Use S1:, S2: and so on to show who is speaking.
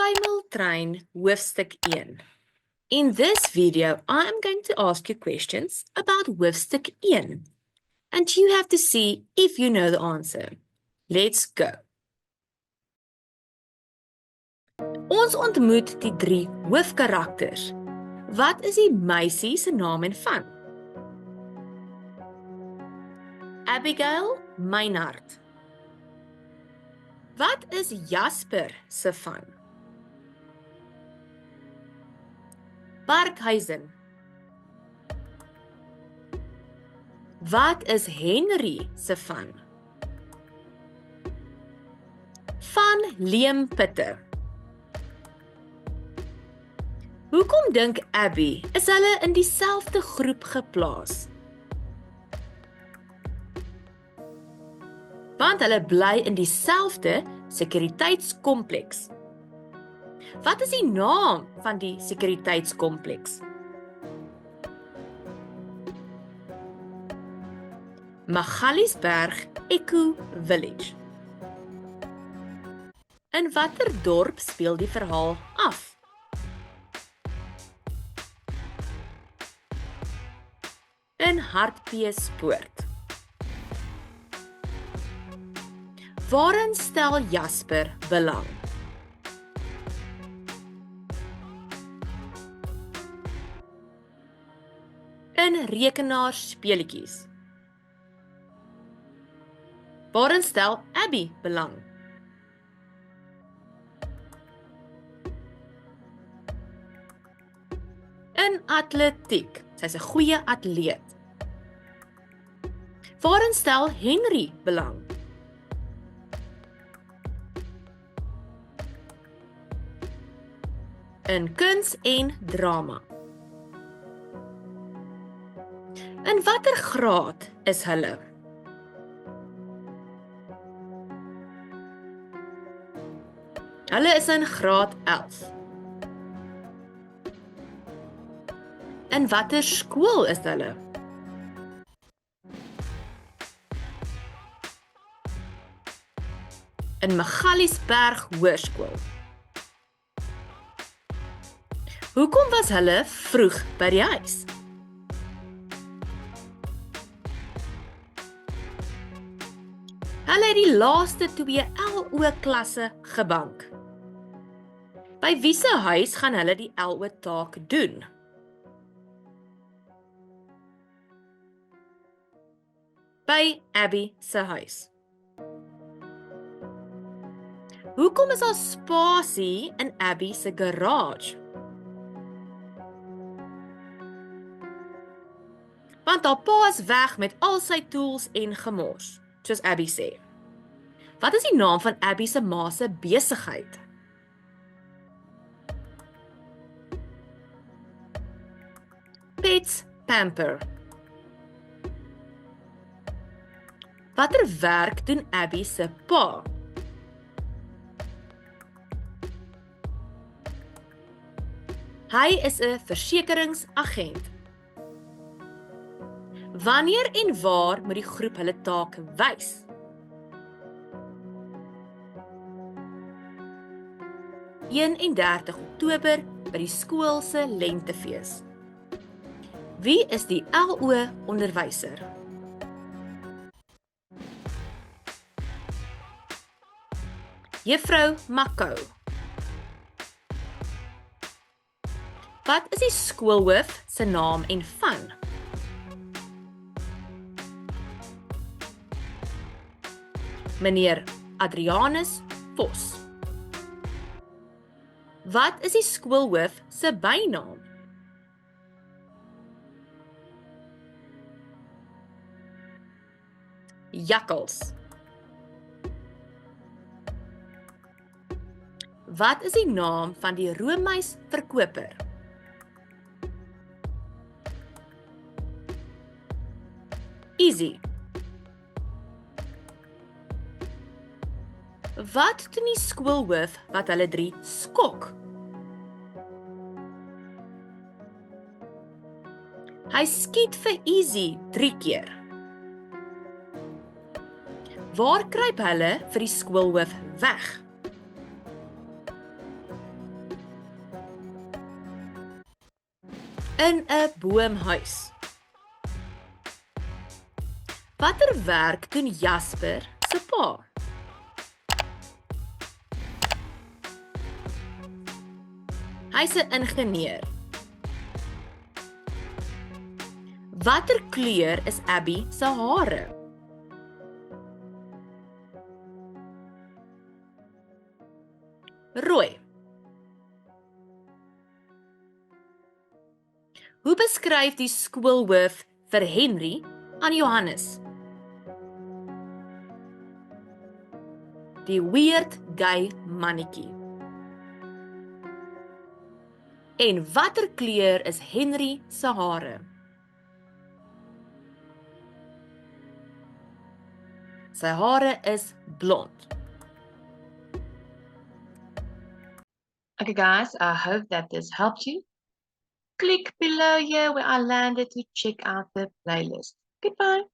S1: Tuimeltrein hoofstuk 1. In this video, I am going to ask you questions about hoofstuk 1. And you have to see if you know the answer. Let's go. Ons ontmoet die 3 hoofkarakters. Wat is die meisie se naam en van? Abigail Meinhardt. Wat is Jasper se van? Parkhuizen. Wat is Henry se van? Van Leempitte. Hoekom dink Abby is hulle in dieselfde groep geplaas? Want hulle bly in dieselfde sekuriteitskompleks. Wat is die naam van die sekuriteitskompleks? Magaliesberg Eco Village. In watter dorp speel die verhaal af? In Hartbeespoort. Waarin stel Jasper belang? In rekenaarspeletjies. Waarin stel Abby belang? In atletiek. Sy's 'n goeie atleet. Waarin stel Henry belang? In kuns en drama. In watter graad is hulle? Hulle is in graad 11. In watter skool is hulle? In Magaliesberg Hoërskool. Hoekom was hulle vroeg by die huis? Hulle het die laaste 2 LO klasse gebank. By wie se huis gaan hulle die LO taak doen? By Abby se huis. Hoekom is daar spasie in Abby se garage? Want haar pa is weg met al sy tools en gemors, soos Abby sê. Wat is die naam van Abby se ma se besigheid? Pets Pamper. Watter werk doen Abby se pa? Hy is 'n versekeringsagent. Wanneer en waar moet die groep hulle taak wys? op 31 Oktober by die skool se lentefees. Wie is die LO onderwyser? Juffrou Makkou. Wat is die skoolhoof se naam en van? Meneer Adrianus Vos. Wat is die skoolhoof se bynaam? Jakkals. Wat is die naam van die roomys-verkoper? Easy. Wat doen die skoolhoof wat hulle 3 skok? Hy skiet vir Easy 3 keer. Waar kruip hulle vir die skoolhoof weg? In 'n boomhuis. Watter werk doen Jasper se pa? Hy's 'n ingenieur. Watter kleur is Abby se hare? Rooi. Hoe beskryf die skoolhoof vir Henry aan Johannes? Die weird gay mannetjie. En watter kleur is Henry se hare? Sy hare is blond.
S2: Okay, guys, I hope that this helped you. Click below here where I landed to check out the playlist. Goodbye.